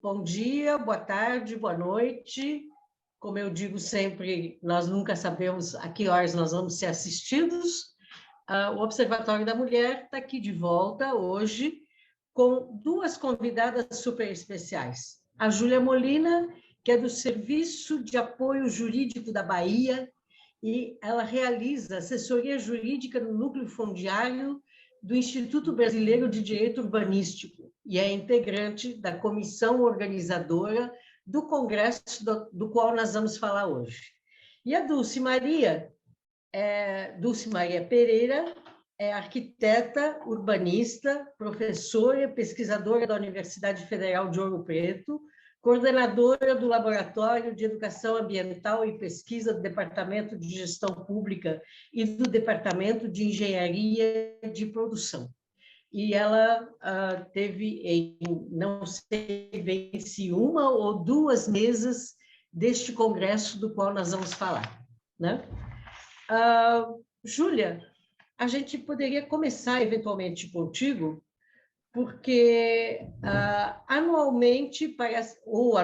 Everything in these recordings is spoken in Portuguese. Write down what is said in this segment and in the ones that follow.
bom dia, boa tarde, boa noite. Como eu digo sempre, nós nunca sabemos a que horas nós vamos ser assistidos. O Observatório da Mulher está aqui de volta hoje com duas convidadas super especiais. A Júlia Molina, que é do Serviço de Apoio Jurídico da Bahia, e ela realiza assessoria jurídica no Núcleo Fundiário do Instituto Brasileiro de Direito Urbanístico e é integrante da comissão organizadora do congresso do qual nós vamos falar hoje. E a Dulce Maria Pereira é arquiteta, urbanista, professora e pesquisadora da Universidade Federal de Ouro Preto, coordenadora do Laboratório de Educação Ambiental e Pesquisa do Departamento de Gestão Pública e do Departamento de Engenharia de Produção. E ela teve em, não sei bem se uma ou duas mesas deste congresso do qual nós vamos falar, né? Júlia, a gente poderia começar eventualmente contigo, porque anualmente, parece, ou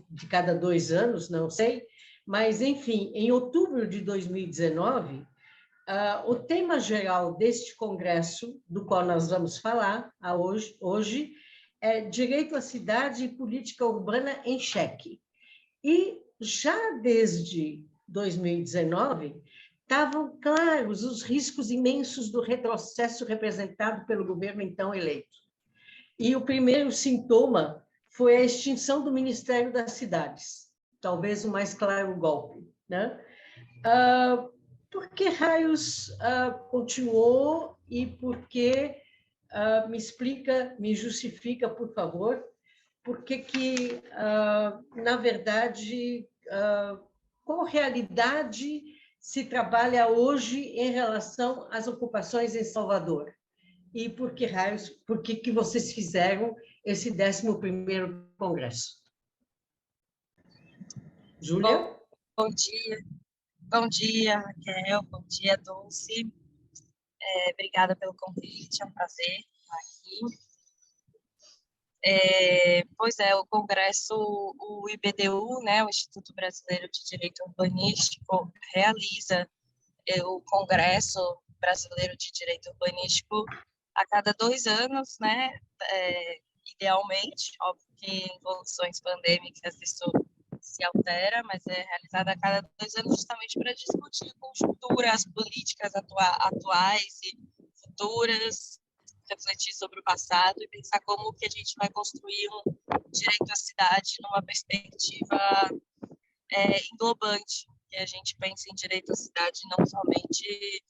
de cada 2 anos, não sei, mas, enfim, em outubro de 2019, o tema geral deste congresso, do qual nós vamos falar hoje é Direito à Cidade e Política Urbana em Xeque. E já desde 2019, estavam claros os riscos imensos do retrocesso representado pelo governo então eleito. E o primeiro sintoma foi a extinção do Ministério das Cidades, talvez o mais claro golpe, né? Por que raios continuou e por que, me explica, me justifica, por favor, por que na verdade, qual realidade se trabalha hoje em relação às ocupações em Salvador? E por que raios, por que vocês fizeram esse 11º congresso? Júlia? Bom dia, Raquel, bom dia, Dulce. Obrigada pelo convite, é um prazer estar aqui. O Congresso, o IBDU, né, o Instituto Brasileiro de Direito Urbanístico, realiza o Congresso Brasileiro de Direito Urbanístico a cada 2 anos, né, idealmente, óbvio que em condições pandêmicas isso se altera, mas é realizada a cada 2 anos justamente para discutir a conjuntura, as políticas atuais e futuras, refletir sobre o passado e pensar como que a gente vai construir um direito à cidade numa perspectiva englobante, que a gente pense em direito à cidade não somente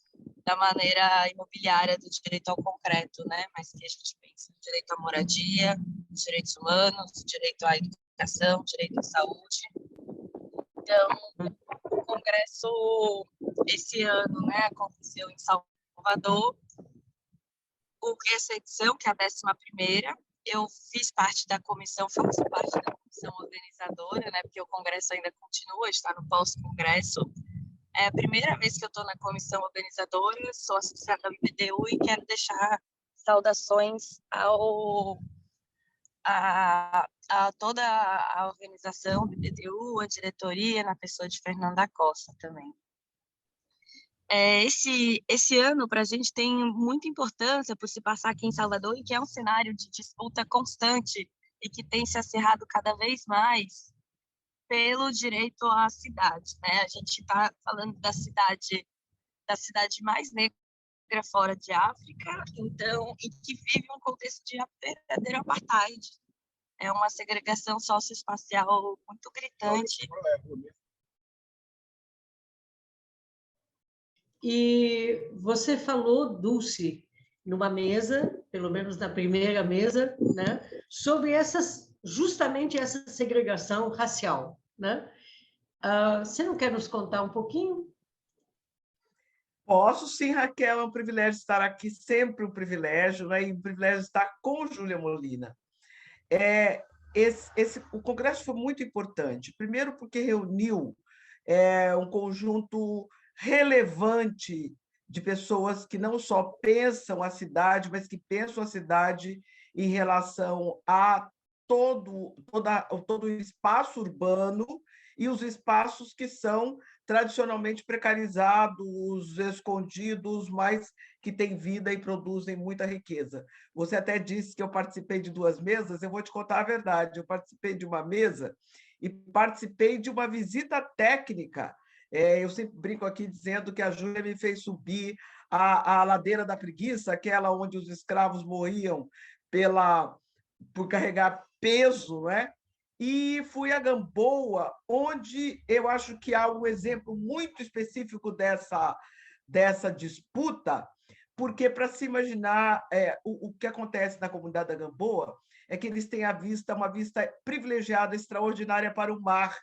da maneira imobiliária do direito ao concreto, né, mas que a gente pense no direito à moradia, nos direitos humanos, direito à educação, direito à saúde. Então, o congresso esse ano, né, aconteceu em Salvador. Essa edição, que é a 11ª, eu faço parte da comissão organizadora, né, porque o congresso ainda continua, está no pós-congresso. É a primeira vez que eu estou na comissão organizadora, sou associada ao IBDU e quero deixar saudações a toda a organização do IBDU, a diretoria, na pessoa de Fernanda Costa também. Esse ano, para a gente, tem muita importância por se passar aqui em Salvador, e que é um cenário de disputa constante e que tem se acirrado cada vez mais pelo direito à cidade, né? A gente está falando da cidade mais negra fora de África, então, e que vive um contexto de verdadeiro apartheid. É uma segregação socioespacial muito gritante. E você falou, Dulce, numa mesa, pelo menos na primeira mesa, né, sobre justamente essa segregação racial, né? Você não quer nos contar um pouquinho? Posso sim, Raquel, é um privilégio estar aqui, sempre um privilégio, né? E um privilégio estar com Júlia Molina. O congresso foi muito importante, primeiro porque reuniu um conjunto relevante de pessoas que não só pensam a cidade, mas que pensam a cidade em relação a todo o espaço urbano e os espaços que são tradicionalmente precarizados, escondidos, mas que têm vida e produzem muita riqueza. Você até disse que eu participei de 2 mesas, eu vou te contar a verdade. Eu participei de uma mesa e participei de uma visita técnica. Eu sempre brinco aqui dizendo que a Júlia me fez subir a ladeira da preguiça, aquela onde os escravos morriam por carregar peso, né? E fui a Gamboa, onde eu acho que há um exemplo muito específico dessa disputa, porque, para se imaginar, o que acontece na comunidade da Gamboa é que eles têm uma vista privilegiada, extraordinária para o mar,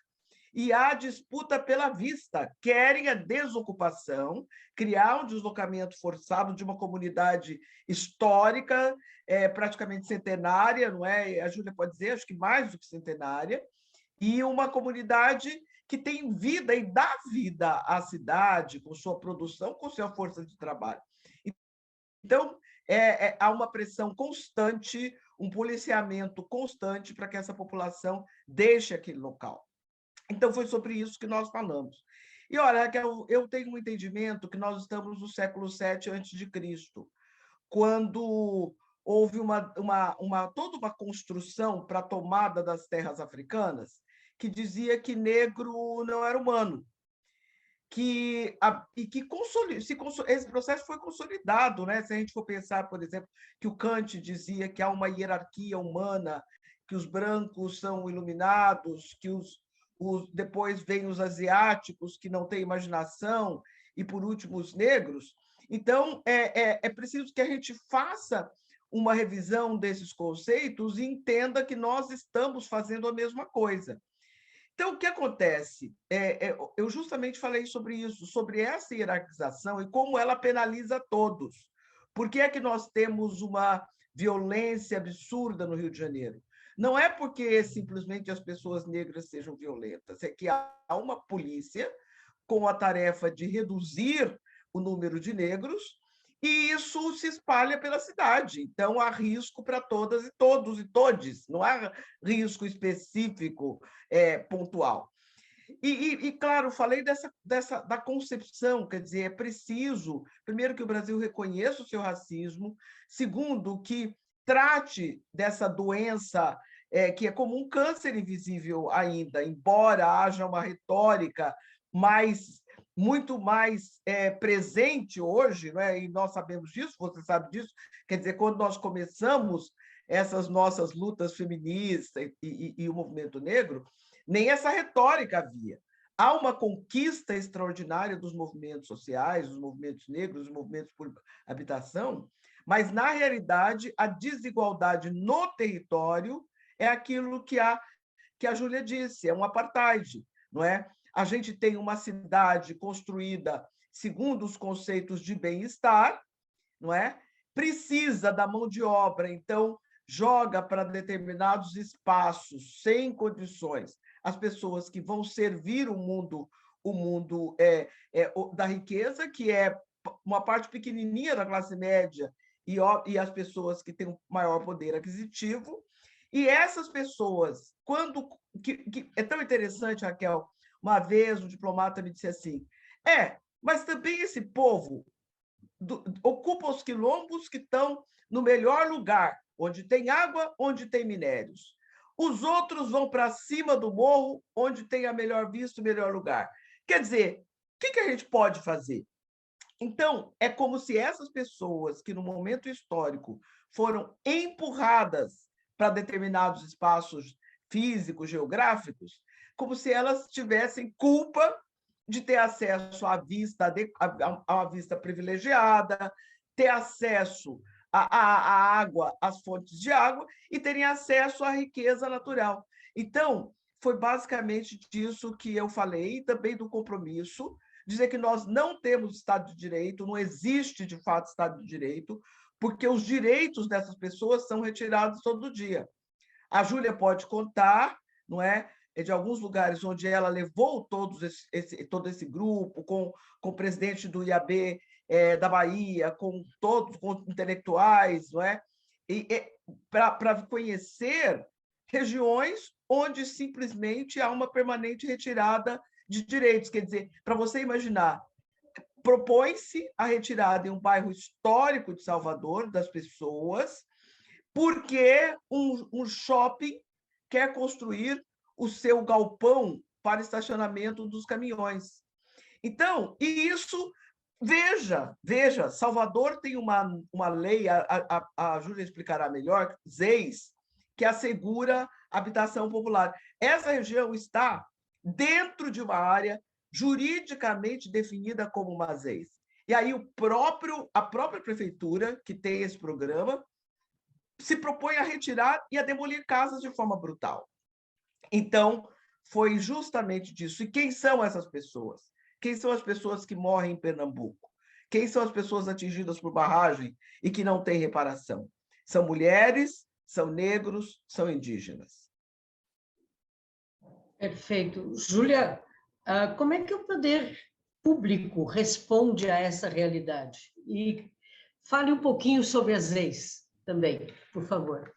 e há disputa pela vista, querem a desocupação, criar um deslocamento forçado de uma comunidade histórica, praticamente centenária, não é? A Júlia pode dizer, acho que mais do que centenária, e uma comunidade que tem vida e dá vida à cidade, com sua produção, com sua força de trabalho. Então, há uma pressão constante, um policiamento constante para que essa população deixe aquele local. Então, foi sobre isso que nós falamos. E, olha, Raquel, eu tenho um entendimento que nós estamos no século VII a.C., quando houve toda uma construção para a tomada das terras africanas que dizia que negro não era humano, esse processo foi consolidado, né? Se a gente for pensar, por exemplo, que o Kant dizia que há uma hierarquia humana, que os brancos são iluminados, que depois vêm os asiáticos, que não têm imaginação, e, por último, os negros. Então, é preciso que a gente faça uma revisão desses conceitos e entenda que nós estamos fazendo a mesma coisa. Então, o que acontece? Eu justamente falei sobre isso, sobre essa hierarquização e como ela penaliza todos. Por que é que nós temos uma violência absurda no Rio de Janeiro? Não é porque simplesmente as pessoas negras sejam violentas, é que há uma polícia com a tarefa de reduzir o número de negros e isso se espalha pela cidade. Então, há risco para todas e todos e todes, não há risco específico pontual. E, claro, falei da concepção, quer dizer, é preciso, primeiro, que o Brasil reconheça o seu racismo, segundo, que trate dessa doença que é como um câncer invisível ainda, embora haja uma retórica muito mais presente hoje, não é? E nós sabemos disso, você sabe disso, quer dizer, quando nós começamos essas nossas lutas feministas e o movimento negro, nem essa retórica havia. Há uma conquista extraordinária dos movimentos sociais, dos movimentos negros, dos movimentos por habitação, mas, na realidade, a desigualdade no território é aquilo que a Júlia disse, é um apartheid, não é? A gente tem uma cidade construída segundo os conceitos de bem-estar, não é? Precisa da mão de obra, então joga para determinados espaços sem condições as pessoas que vão servir o mundo da riqueza, que é uma parte pequenininha da classe média e as pessoas que têm um maior poder aquisitivo. E essas pessoas, que é tão interessante, Raquel, uma vez um diplomata me disse assim, mas também esse povo ocupa os quilombos que estão no melhor lugar, onde tem água, onde tem minérios. Os outros vão para cima do morro, onde tem a melhor vista, o melhor lugar. Quer dizer, o que a gente pode fazer? Então, é como se essas pessoas que, no momento histórico, foram empurradas para determinados espaços físicos, geográficos, como se elas tivessem culpa de ter acesso à vista, a uma vista privilegiada, ter acesso à água, às fontes de água, e terem acesso à riqueza natural. Então, foi basicamente disso que eu falei, também do compromisso, dizer que nós não temos Estado de Direito, não existe, de fato, Estado de Direito, porque os direitos dessas pessoas são retirados todo dia. A Júlia pode contar, não é, de alguns lugares onde ela levou todo esse grupo, com o presidente do IAB da Bahia, com intelectuais, não é? Para conhecer regiões onde simplesmente há uma permanente retirada de direitos. Quer dizer, para você imaginar, propõe-se a retirada em um bairro histórico de Salvador das pessoas, porque um shopping quer construir o seu galpão para estacionamento dos caminhões. Então, e isso, veja, Salvador tem uma lei, a Júlia explicará melhor, ZEIS, que assegura habitação popular. Essa região está dentro de uma área juridicamente definida como uma ZEIS. E aí a própria prefeitura, que tem esse programa, se propõe a retirar e a demolir casas de forma brutal. Então, foi justamente disso. E quem são essas pessoas? Quem são as pessoas que morrem em Pernambuco? Quem são as pessoas atingidas por barragem e que não têm reparação? São mulheres, são negros, são indígenas. Perfeito. Júlia, como é que o poder público responde a essa realidade? E fale um pouquinho sobre as leis também, por favor.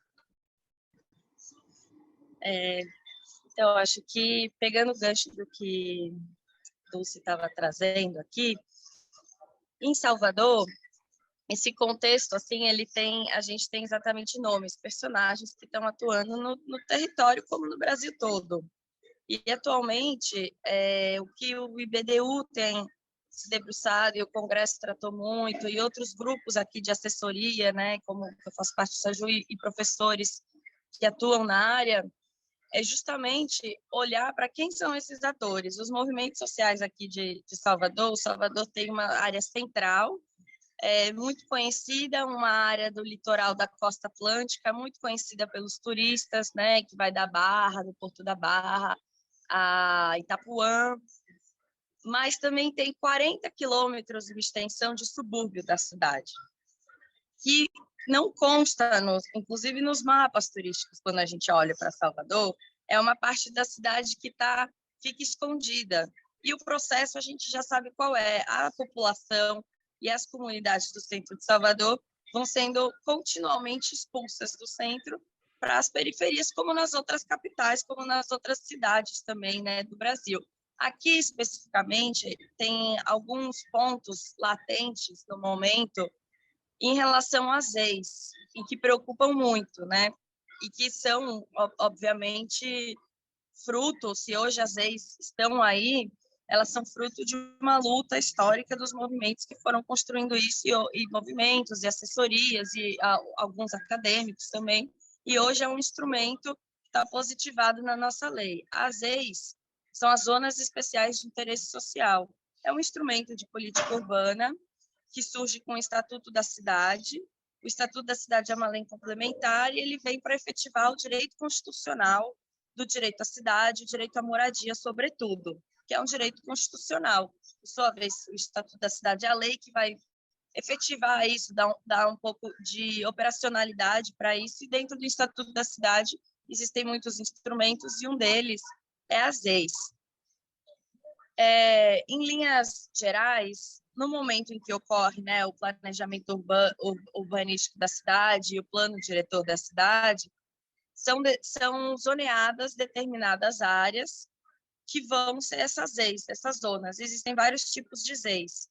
Então, acho que, pegando o gancho do que Dulce estava trazendo aqui, em Salvador, esse contexto, assim, a gente tem exatamente nomes, personagens que estão atuando no território como no Brasil todo. E, atualmente, o que o IBDU tem se debruçado, e o Congresso tratou muito, e outros grupos aqui de assessoria, né, como eu faço parte do SAJU, e professores que atuam na área, é justamente olhar para quem são esses atores. Os movimentos sociais aqui de Salvador, Salvador tem uma área central, muito conhecida, uma área do litoral da Costa Atlântica, muito conhecida pelos turistas, né, que vai da Barra, do Porto da Barra, a Itapuã, mas também tem 40 quilômetros de extensão de subúrbio da cidade, que não consta, inclusive nos mapas turísticos, quando a gente olha para Salvador, é uma parte da cidade que fica escondida. E o processo a gente já sabe qual é. A população e as comunidades do centro de Salvador vão sendo continuamente expulsas do centro para as periferias, como nas outras capitais, como nas outras cidades também, né, do Brasil. Aqui, especificamente, tem alguns pontos latentes no momento em relação às leis, e que preocupam muito, né? E que são, obviamente, fruto, se hoje as leis estão aí, elas são fruto de uma luta histórica dos movimentos que foram construindo isso, e movimentos, e assessorias, e alguns acadêmicos também, e hoje é um instrumento que está positivado na nossa lei. As leis são as zonas especiais de interesse social. É um instrumento de política urbana que surge com o Estatuto da Cidade. O Estatuto da Cidade é uma lei complementar e ele vem para efetivar o direito constitucional do direito à cidade, o direito à moradia, sobretudo, que é um direito constitucional. Por sua vez, o Estatuto da Cidade é a lei que vai efetivar isso, dar um pouco de operacionalidade para isso, e dentro do Estatuto da Cidade existem muitos instrumentos, e um deles é as leis. Em linhas gerais, no momento em que ocorre, né, o planejamento urbanístico da cidade e o plano diretor da cidade, são zoneadas determinadas áreas que vão ser essas ZEIs, essas zonas. Existem vários tipos de ZEIs.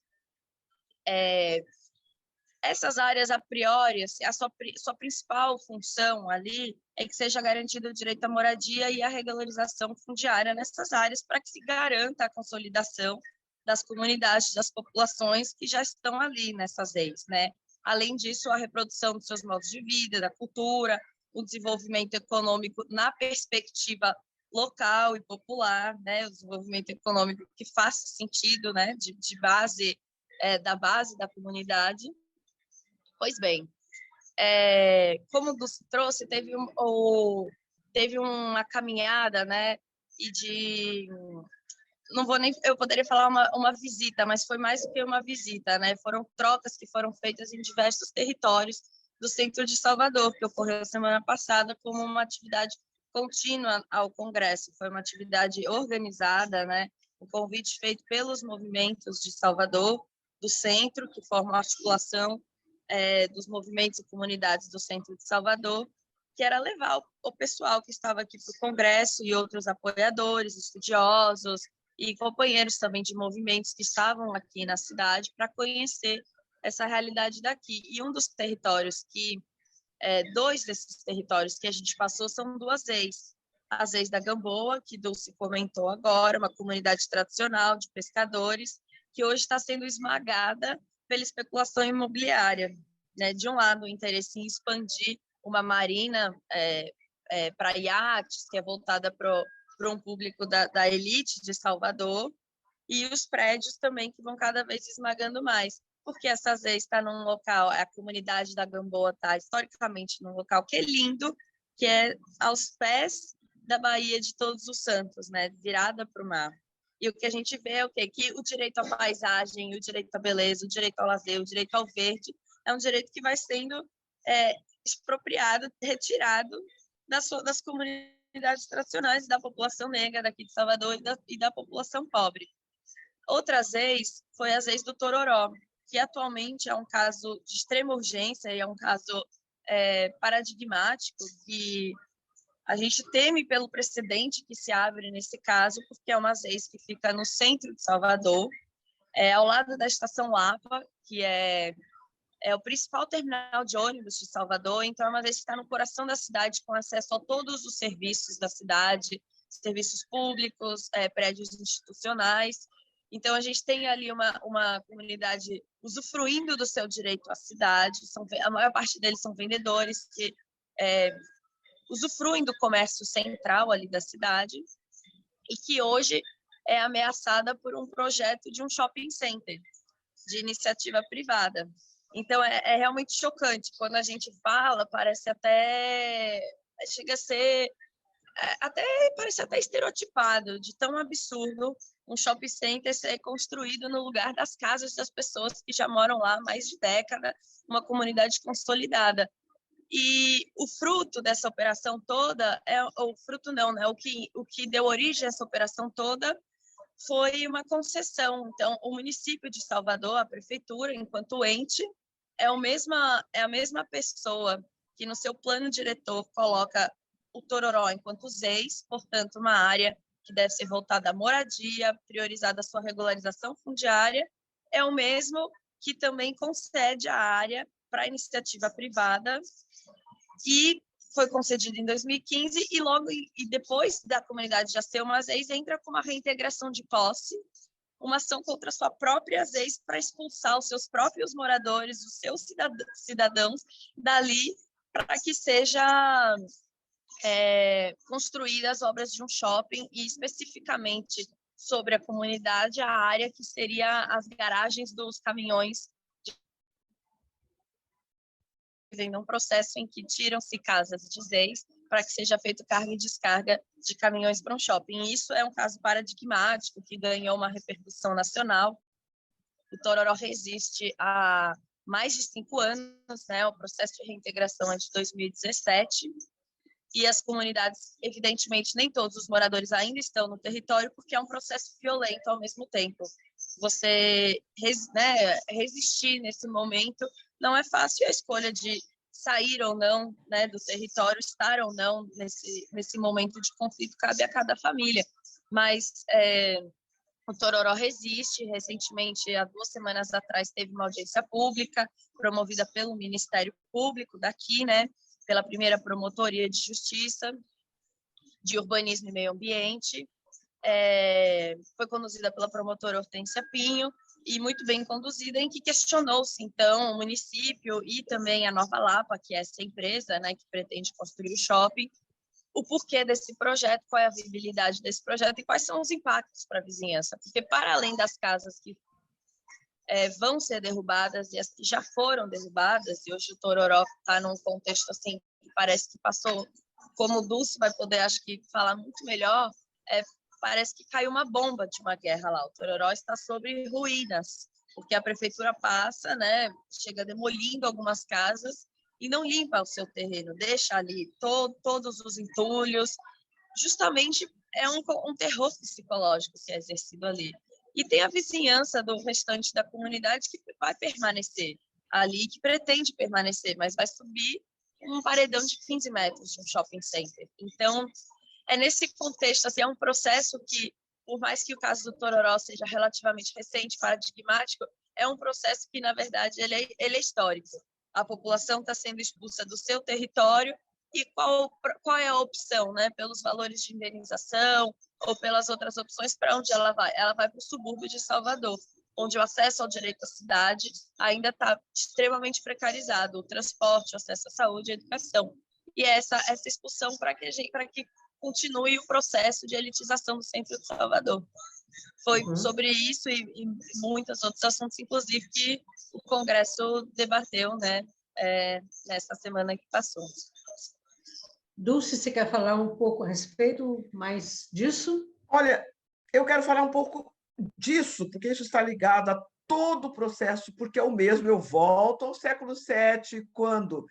Essas áreas, a priori, a sua principal função ali é que seja garantido o direito à moradia e à regularização fundiária nessas áreas, para que se garanta a consolidação das comunidades, das populações que já estão ali nessas leis, né? Além disso, a reprodução dos seus modos de vida, da cultura, o desenvolvimento econômico na perspectiva local e popular, né? O desenvolvimento econômico que faça sentido, né? De base, da base da comunidade. Pois bem, como o Dulce trouxe, teve uma caminhada, né? E eu poderia falar uma visita, mas foi mais do que uma visita, né? Foram trocas que foram feitas em diversos territórios do centro de Salvador, que ocorreu semana passada como uma atividade contínua ao Congresso. Foi uma atividade organizada, né? Um convite feito pelos movimentos de Salvador, do centro, que formam a articulação dos movimentos e comunidades do centro de Salvador, que era levar o pessoal que estava aqui para o Congresso e outros apoiadores, estudiosos e companheiros também de movimentos que estavam aqui na cidade para conhecer essa realidade daqui. E um dos territórios dois desses territórios que a gente passou são duas ex. As ex da Gamboa, que Dulce comentou agora, uma comunidade tradicional de pescadores, que hoje está sendo esmagada pela especulação imobiliária. Né? De um lado, o interesse em expandir uma marina para iates, que é voltada para um público da elite de Salvador, e os prédios também, que vão cada vez esmagando mais. Porque essa ex está num local, a comunidade da Gamboa está historicamente num local que é lindo, que é aos pés da Baía de Todos os Santos, né? Virada para o mar. E o que a gente vê é o quê? Que o direito à paisagem, o direito à beleza, o direito ao lazer, o direito ao verde, é um direito que vai sendo expropriado, retirado das comunidades tradicionais, da população negra daqui de Salvador e da população pobre. Outras ex foi as ex do Tororó, que atualmente é um caso de extrema urgência e é um caso paradigmático, que a gente teme pelo precedente que se abre nesse caso, porque é uma ex que fica no centro de Salvador, ao lado da Estação Lapa, que é o principal terminal de ônibus de Salvador. Então, é uma vez que está no coração da cidade, com acesso a todos os serviços da cidade, serviços públicos, prédios institucionais. Então, a gente tem ali uma comunidade usufruindo do seu direito à cidade. A maior parte deles são vendedores que usufruem do comércio central ali da cidade e que hoje é ameaçada por um projeto de um shopping center de iniciativa privada. Então, é realmente chocante. Quando a gente fala, parece até... chega a ser... parece até estereotipado, de tão absurdo um shopping center ser construído no lugar das casas das pessoas que já moram lá há mais de década, uma comunidade consolidada. E o fruto dessa operação toda, o fruto não, né? O que deu origem a essa operação toda foi uma concessão. Então, o município de Salvador, a prefeitura, enquanto ente, é a mesma pessoa que no seu plano diretor coloca o Tororó enquanto ex, portanto, uma área que deve ser voltada à moradia, priorizada a sua regularização fundiária, é o mesmo que também concede a área para a iniciativa privada, que foi concedida em 2015, e depois da comunidade já ser uma ex, entra com uma reintegração de posse, uma ação contra a sua própria ex para expulsar os seus próprios moradores, os seus cidadãos dali, para que seja construídas obras de um shopping, e especificamente sobre a comunidade, a área que seria as garagens dos caminhões, em um processo em que tiram-se casas de ex para que seja feito carga e descarga de caminhões para um shopping. Isso é um caso paradigmático que ganhou uma repercussão nacional. O Tororó resiste há mais de 5 anos, né? O processo de reintegração é de 2017, e as comunidades, evidentemente, nem todos os moradores ainda estão no território, porque é um processo violento ao mesmo tempo. Você resistir nesse momento não é fácil, a escolha de sair ou não, né, do território, estar ou não nesse momento de conflito, cabe a cada família. Mas o Tororó resiste. Recentemente, há 2 semanas atrás, teve uma audiência pública promovida pelo Ministério Público daqui, né, pela primeira Promotoria de Justiça, de Urbanismo e Meio Ambiente. Foi conduzida pela promotora Hortência Pinho, e muito bem conduzida, em que questionou-se, então, o município e também a Nova Lapa, que é essa empresa, né, que pretende construir o shopping, o porquê desse projeto, qual é a viabilidade desse projeto e quais são os impactos para a vizinhança. Porque, para além das casas que vão ser derrubadas e as que já foram derrubadas, e hoje o Tororó está num contexto assim, que parece que passou, como o Dulce vai poder, acho que, falar muito melhor, parece que caiu uma bomba de uma guerra lá. O Tororó está sobre ruínas, porque a prefeitura passa, né, chega demolindo algumas casas e não limpa o seu terreno, deixa ali todos os entulhos. Justamente é um terror psicológico que é exercido ali. E tem a vizinhança do restante da comunidade que vai permanecer ali, que pretende permanecer, mas vai subir um paredão de 15 metros de um shopping center. Então, é nesse contexto, assim, é um processo que, por mais que o caso do Tororó seja relativamente recente, paradigmático, é um processo que, na verdade, ele é histórico. A população está sendo expulsa do seu território e qual é a opção, né? Pelos valores de indenização ou pelas outras opções, para onde ela vai? Ela vai para o subúrbio de Salvador, onde o acesso ao direito à cidade ainda está extremamente precarizado, o transporte, o acesso à saúde e à educação. E essa expulsão para que continue o processo de elitização do centro de Salvador. Foi sobre isso e muitos outros assuntos, inclusive, que o Congresso debateu, né, nessa semana que passou. Dulce, você quer falar um pouco a respeito mais disso? Olha, eu quero falar um pouco disso, porque isso está ligado a todo o processo, porque é o mesmo. Eu volto ao século VII, quando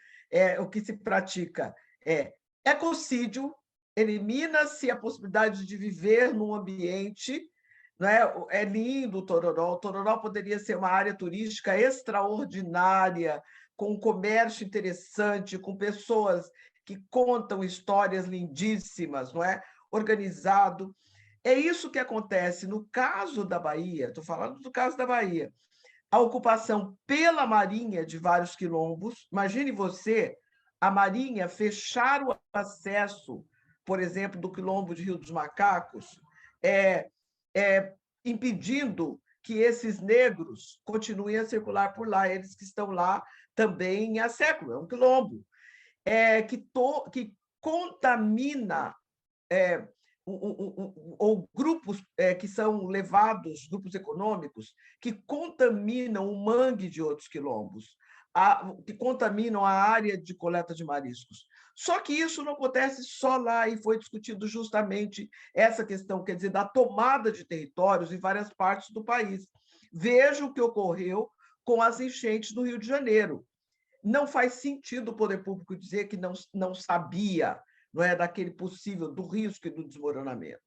o que se pratica é ecocídio, elimina-se a possibilidade de viver num ambiente. Não é? É lindo o Tororó. O Tororó poderia ser uma área turística extraordinária, com um comércio interessante, com pessoas que contam histórias lindíssimas, não é? Organizado. É isso que acontece no caso da Bahia, estou falando do caso da Bahia, a ocupação pela Marinha de vários quilombos. Imagine você, a Marinha fechar o acesso, por exemplo, do quilombo de Rio dos Macacos, impedindo que esses negros continuem a circular por lá, eles que estão lá também há séculos, é um quilombo, que contamina ou grupos que são levados, grupos econômicos, que contaminam o mangue de outros quilombos, que contaminam a área de coleta de mariscos. Só que isso não acontece só lá, e foi discutido justamente essa questão, quer dizer, da tomada de territórios em várias partes do país. Veja o que ocorreu com as enchentes do Rio de Janeiro. Não faz sentido o poder público dizer que não sabia, não é, daquele possível, do risco e do desmoronamento.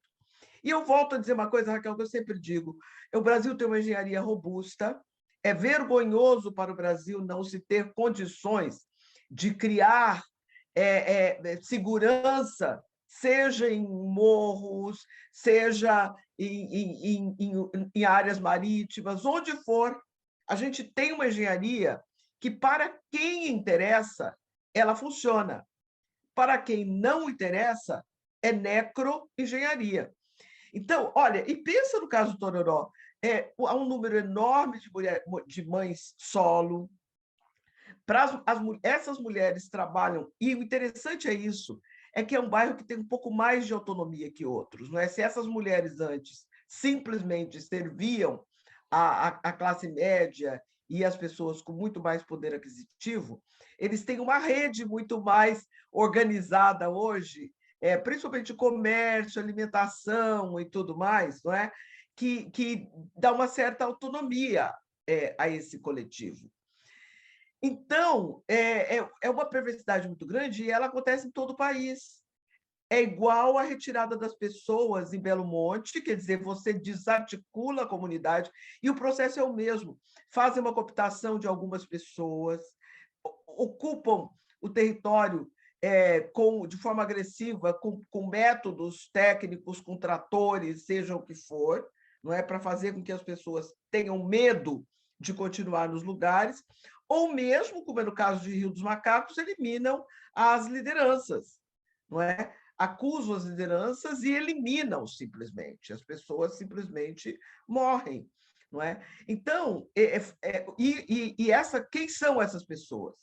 E eu volto a dizer uma coisa, Raquel, que eu sempre digo: o Brasil tem uma engenharia robusta, é vergonhoso para o Brasil não se ter condições de criar segurança, seja em morros, seja em áreas marítimas, onde for. A gente tem uma engenharia que, para quem interessa, ela funciona. Para quem não interessa, é necroengenharia. Então, olha, e pensa no caso do Tororó, há um número enorme de mães solo. Essas mulheres trabalham, e o interessante é isso, é que é um bairro que tem um pouco mais de autonomia que outros. Não é? Se essas mulheres antes simplesmente serviam a classe média e as pessoas com muito mais poder aquisitivo, eles têm uma rede muito mais organizada hoje, principalmente comércio, alimentação e tudo mais, não é? Que dá uma certa autonomia a esse coletivo. Então, é uma perversidade muito grande, e ela acontece em todo o país. É igual a retirada das pessoas em Belo Monte, quer dizer, você desarticula a comunidade, e o processo é o mesmo. Fazem uma cooptação de algumas pessoas, ocupam o território de forma agressiva, com métodos técnicos, com tratores, seja o que for, não é, para fazer com que as pessoas tenham medo de continuar nos lugares, ou mesmo, como é no caso de Rio dos Macacos, eliminam as lideranças, não é? Acusam as lideranças e eliminam simplesmente. As pessoas simplesmente morrem, não é? Então, quem são essas pessoas?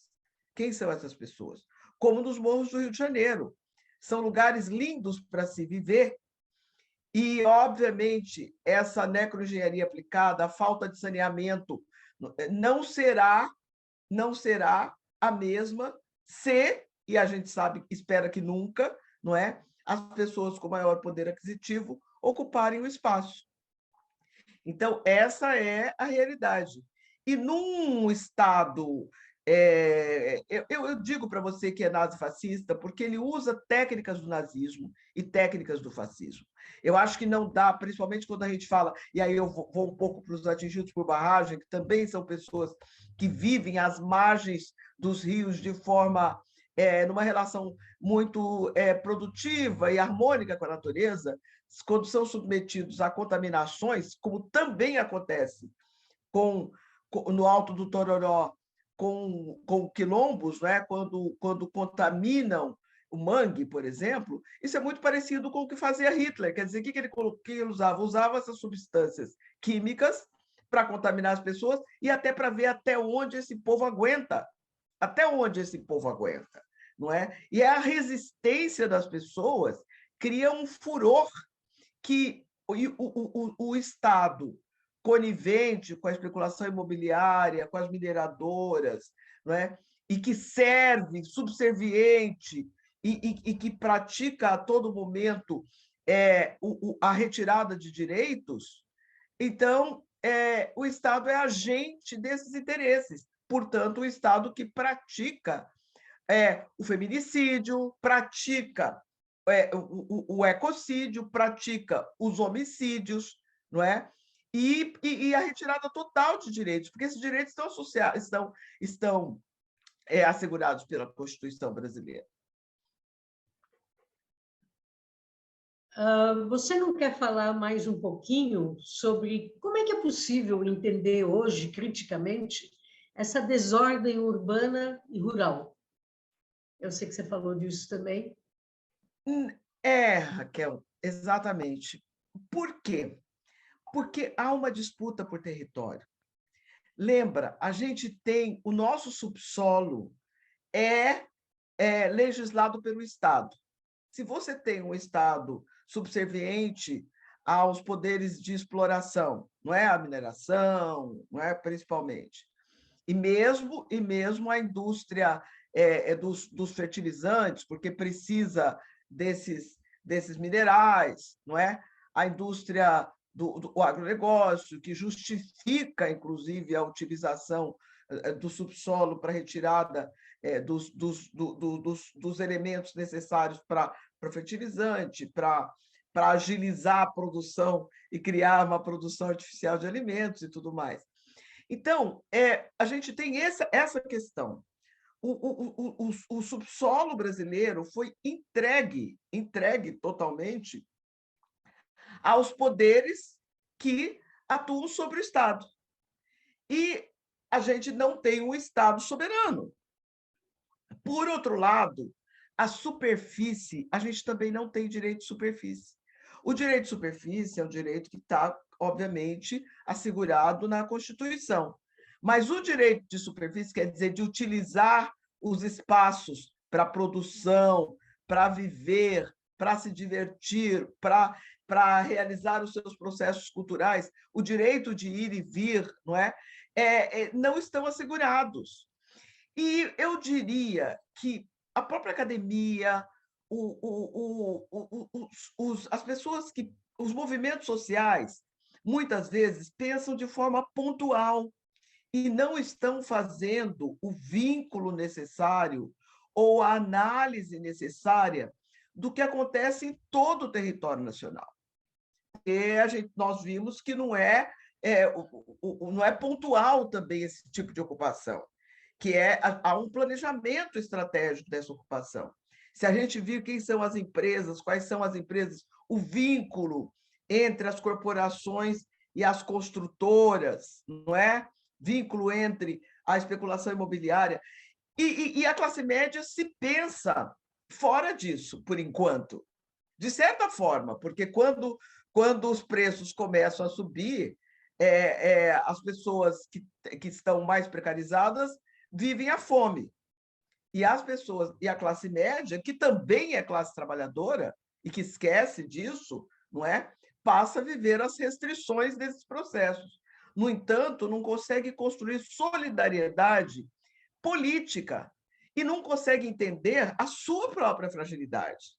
Quem são essas pessoas? Como nos morros do Rio de Janeiro. São lugares lindos para se viver, e, obviamente, essa necroengenharia aplicada, a falta de saneamento, não será a mesma se, e a gente sabe, espera que nunca, não é, as pessoas com maior poder aquisitivo ocuparem o espaço. Então, essa é a realidade. E num Estado... eu digo para você que é nazifascista porque ele usa técnicas do nazismo e técnicas do fascismo. Eu acho que não dá, principalmente quando a gente fala, e aí eu vou um pouco para os atingidos por barragem, que também são pessoas que vivem às margens dos rios de forma numa relação muito produtiva e harmônica com a natureza, quando são submetidos a contaminações, como também acontece no Alto do Tororó, com quilombos, né? Quando contaminam o mangue, por exemplo, isso é muito parecido com o que fazia Hitler. Quer dizer, o que ele usava? Usava essas substâncias químicas para contaminar as pessoas e até para ver até onde esse povo aguenta. Até onde esse povo aguenta, não é? E a resistência das pessoas cria um furor que o Estado, conivente com a especulação imobiliária, com as mineradoras, não é? E que serve, subserviente, e que pratica a todo momento a retirada de direitos, então o Estado é agente desses interesses. Portanto, o Estado que pratica o feminicídio, pratica o ecocídio, pratica os homicídios, não é? E a retirada total de direitos, porque esses direitos estão assegurados pela Constituição brasileira. Você não quer falar mais um pouquinho sobre como é que é possível entender hoje, criticamente, essa desordem urbana e rural? Eu sei que você falou disso também. Raquel, exatamente. Por quê? Porque há uma disputa por território. Lembra, a gente tem o nosso subsolo legislado pelo Estado. Se você tem um Estado subserviente aos poderes de exploração, não é a mineração, não é principalmente, e mesmo a indústria dos fertilizantes, porque precisa desses minerais, não é? A indústria do agronegócio, que justifica, inclusive, a utilização do subsolo para retirada dos elementos necessários para fertilizante, para agilizar a produção e criar uma produção artificial de alimentos e tudo mais. Então, a gente tem essa questão. O subsolo brasileiro foi entregue totalmente aos poderes que atuam sobre o Estado. E a gente não tem um Estado soberano. Por outro lado, a superfície, a gente também não tem direito de superfície. O direito de superfície é um direito que está, obviamente, assegurado na Constituição. Mas o direito de superfície quer dizer de utilizar os espaços para produção, para viver, para se divertir, para realizar os seus processos culturais, o direito de ir e vir, não estão assegurados. E eu diria que a própria academia, as pessoas os movimentos sociais, muitas vezes pensam de forma pontual e não estão fazendo o vínculo necessário ou a análise necessária do que acontece em todo o território nacional. E nós vimos que não é pontual também esse tipo de ocupação, que há um planejamento estratégico dessa ocupação. Se a gente viu quem são as empresas, quais são as empresas, o vínculo entre as corporações e as construtoras, não é? Vínculo entre a especulação imobiliária. E a classe média se pensa fora disso, por enquanto. De certa forma, porque quando os preços começam a subir, as pessoas que estão mais precarizadas vivem a fome. E as pessoas, e a classe média, que também é classe trabalhadora, e que esquece disso, não é? Passa a viver as restrições desses processos. No entanto, não consegue construir solidariedade política e não consegue entender a sua própria fragilidade.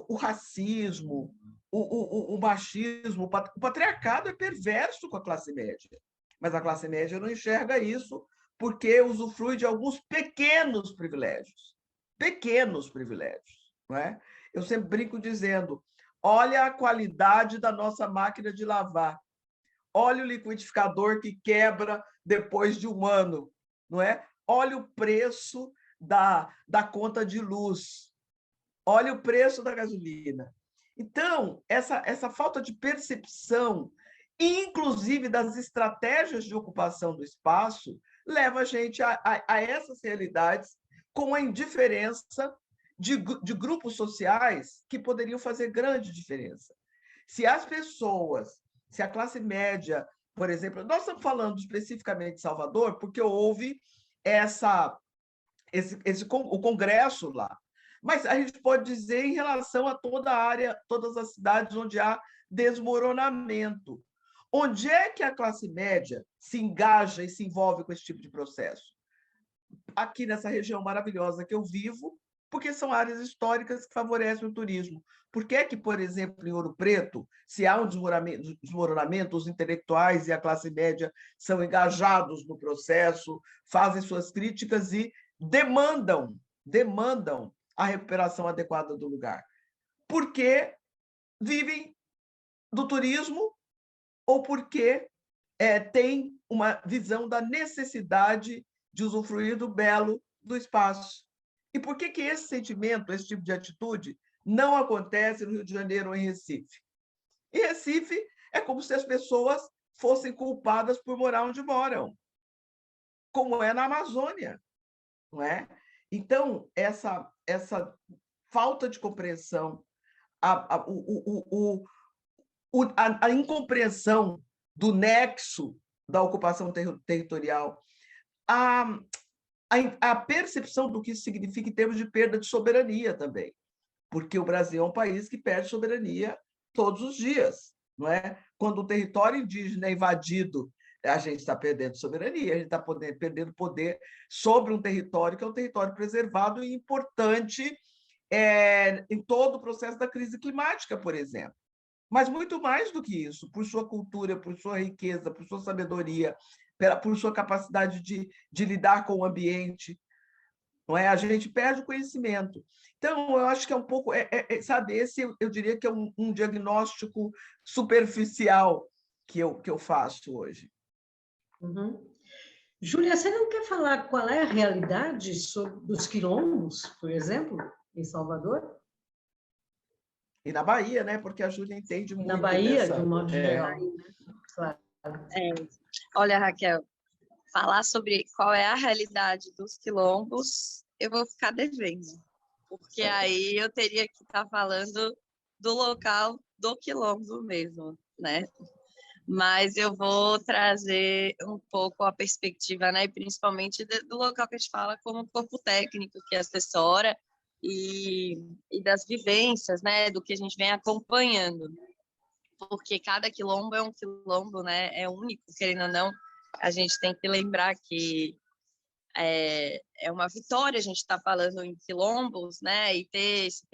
O racismo, o machismo, o patriarcado é perverso com a classe média, mas a classe média não enxerga isso porque usufrui de alguns pequenos privilégios. Pequenos privilégios. Não é? Eu sempre brinco dizendo, olha a qualidade da nossa máquina de lavar, olha o liquidificador que quebra depois de um ano, não é? Olha o preço da conta de luz, olha o preço da gasolina. Então, essa falta de percepção, inclusive das estratégias de ocupação do espaço, leva a gente a essas realidades com a indiferença de grupos sociais que poderiam fazer grande diferença. Se as pessoas, se a classe média, por exemplo, nós estamos falando especificamente de Salvador, porque houve o congresso lá, mas a gente pode dizer em relação a toda a área, todas as cidades onde há desmoronamento. Onde é que a classe média se engaja e se envolve com esse tipo de processo? Aqui nessa região maravilhosa que eu vivo, porque são áreas históricas que favorecem o turismo. Por que é que, por exemplo, em Ouro Preto, se há um desmoronamento, os intelectuais e a classe média são engajados no processo, fazem suas críticas e demandam a recuperação adequada do lugar? Porque vivem do turismo ou porque têm uma visão da necessidade de usufruir do belo do espaço. E por que esse sentimento, esse tipo de atitude, não acontece no Rio de Janeiro ou em Recife? Em Recife, é como se as pessoas fossem culpadas por morar onde moram, como é na Amazônia, não é? Então, essa falta de compreensão, a incompreensão do nexo da ocupação territorial, a percepção do que isso significa em termos de perda de soberania também, porque o Brasil é um país que perde soberania todos os dias, não é? Quando o território indígena é invadido, a gente está perdendo soberania, a gente está perdendo poder sobre um território que é um território preservado e importante em todo o processo da crise climática, por exemplo. Mas muito mais do que isso, por sua cultura, por sua riqueza, por sua sabedoria, por sua capacidade de lidar com o ambiente, não é? A gente perde o conhecimento. Então, eu acho que é um pouco, sabe, esse eu diria que é um diagnóstico superficial que eu faço hoje. Uhum. Júlia, você não quer falar qual é a realidade dos quilombos, por exemplo, em Salvador? E na Bahia, né? Porque a Júlia entende muito na Bahia, de um modo geral. Claro. Olha, Raquel, falar sobre qual é a realidade dos quilombos, eu vou ficar devendo, porque aí eu teria que estar falando do local do quilombo mesmo, né? Mas eu vou trazer um pouco a perspectiva, né, principalmente do local que a gente fala como corpo técnico que assessora e das vivências, né, do que a gente vem acompanhando, porque cada quilombo é um quilombo, né, é único, querendo ou não, a gente tem que lembrar que é uma vitória a gente estar falando em quilombos, né, e ter esse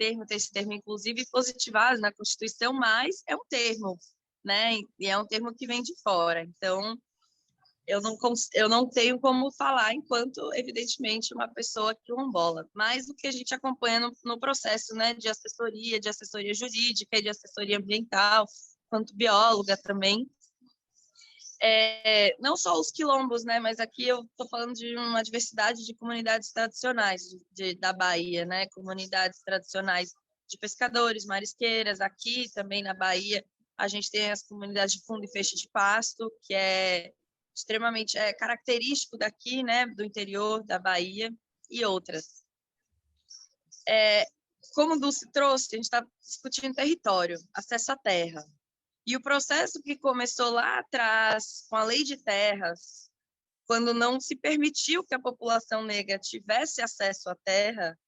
termo inclusive positivado na Constituição, mas é um termo, né, e é um termo que vem de fora, então eu não tenho como falar enquanto, evidentemente, uma pessoa quilombola, mas o que a gente acompanha no processo, né, de assessoria jurídica e de assessoria ambiental, quanto bióloga também, não só os quilombos, né, mas aqui eu estou falando de uma diversidade de comunidades tradicionais da Bahia, né, comunidades tradicionais de pescadores, marisqueiras. Aqui também na Bahia a gente tem as comunidades de fundo e feixe de pasto, que é extremamente característico daqui, né, do interior da Bahia, e outras. Como o Dulce trouxe, a gente está discutindo território, acesso à terra. E o processo que começou lá atrás, com a lei de terras, quando não se permitiu que a população negra tivesse acesso à terra,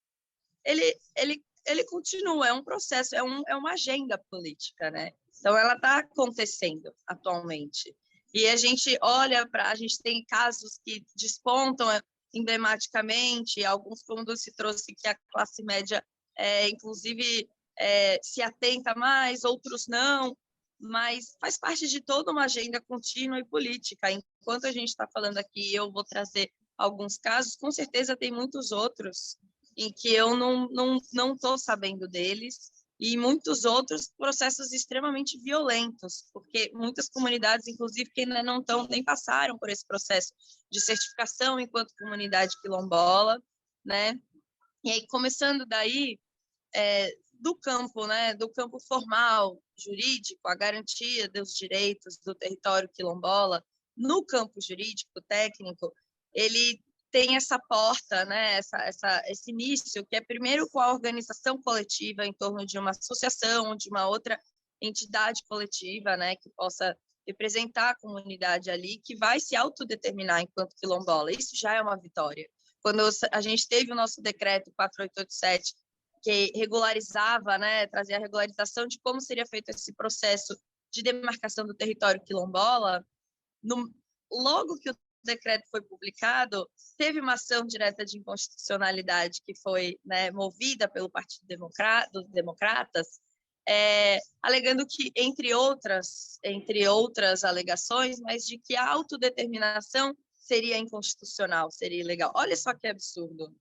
ele continua, é um processo, é uma agenda política, né? Então, ela está acontecendo atualmente. E a gente olha para... A gente tem casos que despontam emblematicamente, alguns, como o Dulce trouxe, que a classe média, inclusive, se atenta mais, outros não, mas faz parte de toda uma agenda contínua e política. Enquanto a gente está falando aqui, eu vou trazer alguns casos, com certeza tem muitos outros em que eu não estou sabendo deles, e muitos outros processos extremamente violentos, porque muitas comunidades, inclusive, que ainda nem passaram por esse processo de certificação enquanto comunidade quilombola, né? E aí, começando daí, do campo, né, do campo formal, jurídico, a garantia dos direitos do território quilombola, no campo jurídico, técnico, ele tem essa porta, né, esse início, que é primeiro com a organização coletiva em torno de uma associação, de uma outra entidade coletiva, né, que possa representar a comunidade ali, que vai se autodeterminar enquanto quilombola. Isso já é uma vitória. Quando a gente teve o nosso decreto 4887, que regularizava, né, trazia a regularização de como seria feito esse processo de demarcação do território quilombola, logo que o decreto foi publicado, teve uma ação direta de inconstitucionalidade que foi, né, movida pelo Partido dos Democratas, alegando que, entre outras alegações, mas de que a autodeterminação seria inconstitucional, seria ilegal. Olha só que absurdo.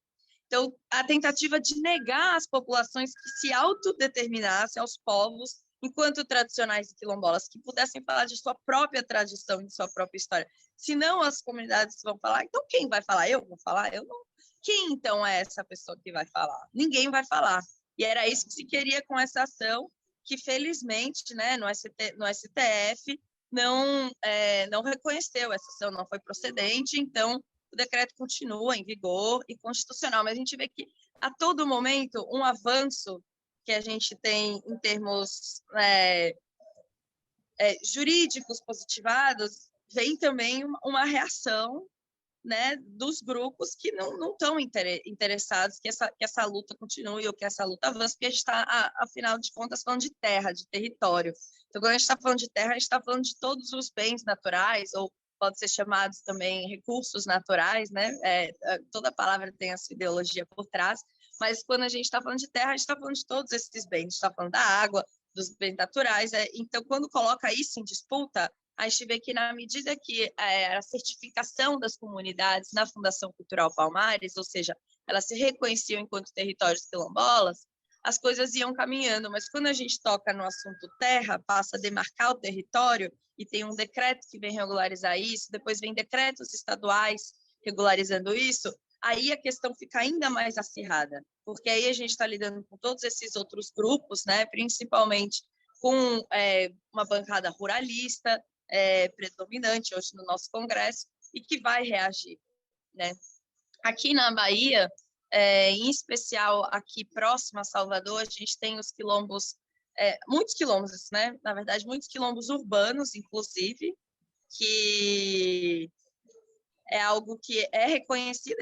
Então, a tentativa de negar às populações que se autodeterminassem, aos povos, enquanto tradicionais e quilombolas, que pudessem falar de sua própria tradição, de sua própria história. Senão, as comunidades vão falar, então quem vai falar? Eu vou falar? Eu não. Quem, então, é essa pessoa que vai falar? Ninguém vai falar. E era isso que se queria com essa ação, que, felizmente, né, no STF, não reconheceu essa ação, não foi procedente, então o decreto continua em vigor e constitucional, mas a gente vê que, a todo momento, um avanço que a gente tem em termos jurídicos positivados, vem também uma reação, né, dos grupos que não estão interessados que essa luta continue ou que essa luta avance, porque a gente está, afinal de contas, falando de terra, de território. Então, quando a gente está falando de terra, a gente está falando de todos os bens naturais, ou pode ser chamados também recursos naturais, né? Toda palavra tem essa ideologia por trás, mas quando a gente está falando de terra, a gente está falando de todos esses bens, a gente está falando da água, dos bens naturais. Então, quando coloca isso em disputa, a gente vê que, na medida que a certificação das comunidades na Fundação Cultural Palmares, ou seja, elas se reconheciam enquanto territórios quilombolas, as coisas iam caminhando, mas quando a gente toca no assunto terra, passa a demarcar o território, e tem um decreto que vem regularizar isso, depois vem decretos estaduais regularizando isso, aí a questão fica ainda mais acirrada, porque aí a gente está lidando com todos esses outros grupos, né, principalmente com uma bancada ruralista, predominante hoje no nosso Congresso, e que vai reagir, né? Aqui na Bahia, em especial aqui próximo a Salvador, a gente tem os quilombos, muitos quilombos, né? Na verdade, muitos quilombos urbanos, inclusive, que é algo que é reconhecido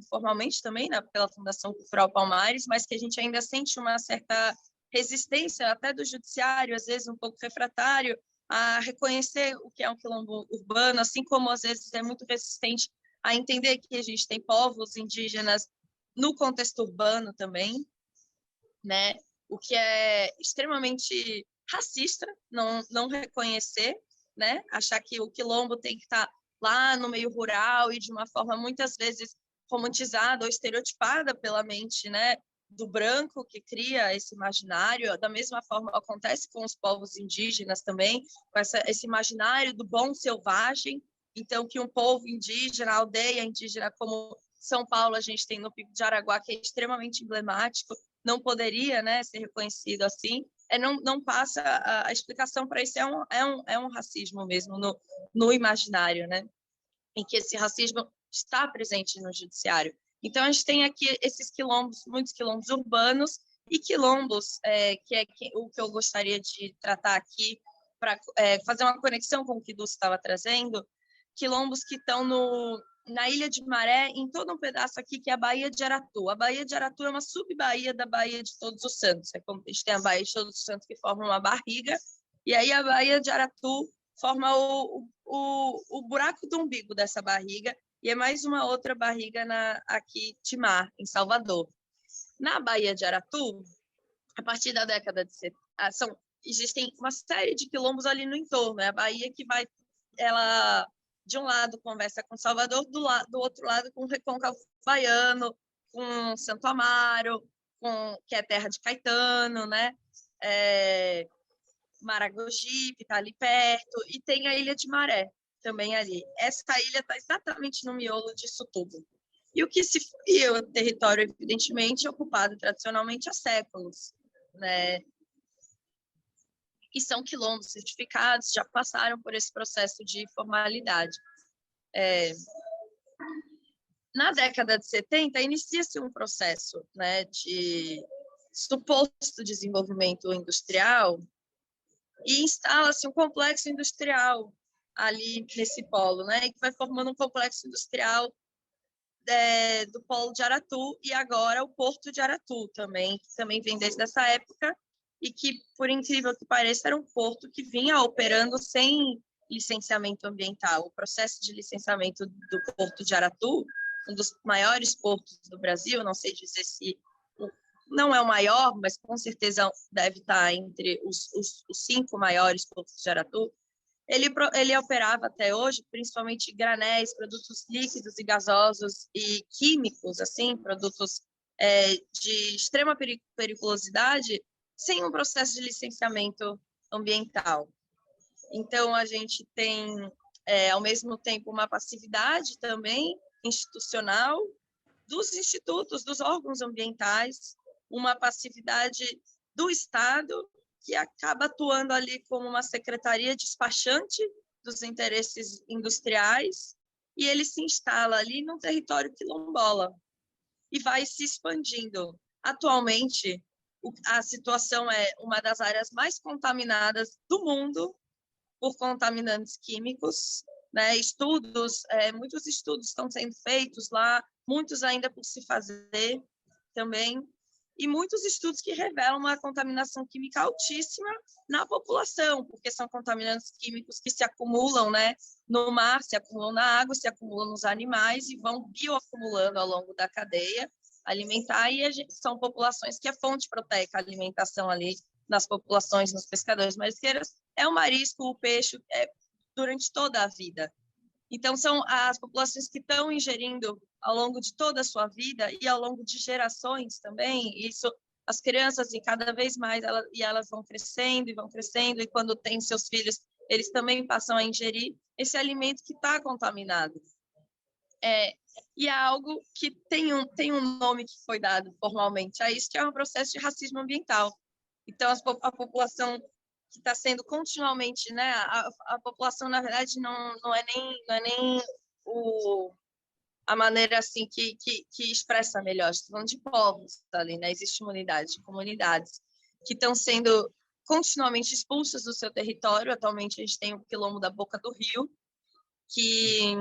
formalmente também, né, pela Fundação Cultural Palmares, mas que a gente ainda sente uma certa resistência, até do judiciário, às vezes um pouco refratário, a reconhecer o que é um quilombo urbano, assim como às vezes é muito resistente a entender que a gente tem povos indígenas no contexto urbano também, né? O que é extremamente racista, não reconhecer, né? Achar que o quilombo tem que estar lá no meio rural e de uma forma muitas vezes romantizada ou estereotipada pela mente, né, do branco, que cria esse imaginário. Da mesma forma acontece com os povos indígenas também, com esse imaginário do bom selvagem. Então, que um povo indígena, aldeia indígena, como São Paulo a gente tem no Pico de Araguá, que é extremamente emblemático, não poderia, né, ser reconhecido assim. Não passa a explicação para isso, é um racismo mesmo no imaginário, né, em que esse racismo está presente no judiciário. Então, a gente tem aqui esses quilombos, muitos quilombos urbanos e quilombos, que é o que eu gostaria de tratar aqui, para fazer uma conexão com o que Dulce estava trazendo, quilombos que estão na Ilha de Maré, em todo um pedaço aqui, que é a Baía de Aratu. A Baía de Aratu é uma sub-baía da Baía de Todos os Santos. É como a gente tem a Baía de Todos os Santos, que forma uma barriga, e aí a Baía de Aratu forma o buraco do umbigo dessa barriga, e é mais uma outra barriga aqui, Timar, em Salvador. Na Baía de Aratu, a partir da década de 70, existem uma série de quilombos ali no entorno. É a Bahia que ela, de um lado, conversa com Salvador, do outro lado, com o Recôncavo Baiano, com Santo Amaro, que é terra de Caetano, né? Maragogipe está ali perto, e tem a Ilha de Maré também ali. Essa ilha está exatamente no miolo disso tudo. E o território, evidentemente, ocupado tradicionalmente há séculos, né? E são quilombos certificados, já passaram por esse processo de formalidade. Na década de 70, inicia-se um processo, né, de suposto desenvolvimento industrial e instala-se um complexo industrial ali nesse polo, né, que vai formando um complexo industrial do polo de Aratu e agora o porto de Aratu também, que também vem desde essa época e que, por incrível que pareça, era um porto que vinha operando sem licenciamento ambiental. O processo de licenciamento do porto de Aratu, um dos maiores portos do Brasil, não sei dizer se não é o maior, mas com certeza deve estar entre os 5 maiores portos de Aratu. Ele operava até hoje, principalmente granéis, produtos líquidos e gasosos e químicos, assim, produtos de extrema periculosidade, sem um processo de licenciamento ambiental. Então, a gente tem, ao mesmo tempo, uma passividade também institucional dos institutos, dos órgãos ambientais, uma passividade do Estado, que acaba atuando ali como uma secretaria despachante dos interesses industriais, e ele se instala ali no território quilombola e vai se expandindo. Atualmente, a situação é uma das áreas mais contaminadas do mundo por contaminantes químicos, né? Muitos estudos estão sendo feitos lá, muitos ainda por se fazer também, e muitos estudos que revelam uma contaminação química altíssima na população, porque são contaminantes químicos que se acumulam, né, no mar, se acumulam na água, se acumulam nos animais e vão bioacumulando ao longo da cadeia alimentar, e são populações que a fonte proteica, a alimentação ali nas populações, nos pescadores marisqueiros, é o marisco, o peixe, durante toda a vida. Então, são as populações que estão ingerindo ao longo de toda a sua vida e ao longo de gerações também. Isso, as crianças, e cada vez mais, elas vão crescendo, e quando têm seus filhos, eles também passam a ingerir esse alimento que está contaminado. E é algo que tem um nome que foi dado formalmente a isso, que é um processo de racismo ambiental. Então, a população que está sendo continuamente, né? A população, na verdade, não é nem a maneira assim que expressa melhor. Estou falando de povos ali, né? Existe uma unidade de comunidades que estão sendo continuamente expulsas do seu território. Atualmente, a gente tem o quilombo da Boca do Rio, que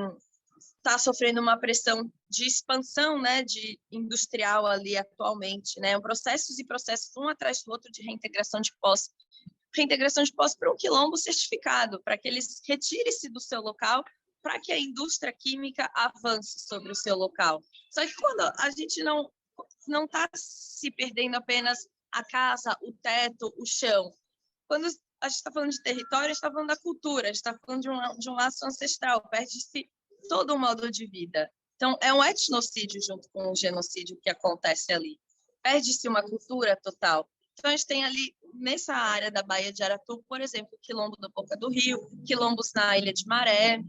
está sofrendo uma pressão de expansão, né, de industrial ali atualmente, né, processos um atrás do outro de reintegração de posse para um quilombo certificado, para que eles retirem-se do seu local, para que a indústria química avance sobre o seu local. Só que quando a gente não está se perdendo apenas a casa, o teto, o chão. Quando a gente está falando de território, a gente está falando da cultura, a gente está falando de um laço ancestral, perde-se todo o modo de vida. Então, é um etnocídio junto com o genocídio que acontece ali. Perde-se uma cultura total. Então, a gente tem ali, nessa área da Baía de Aratu, por exemplo, o quilombo da Boca do Rio, quilombos na Ilha de Maré,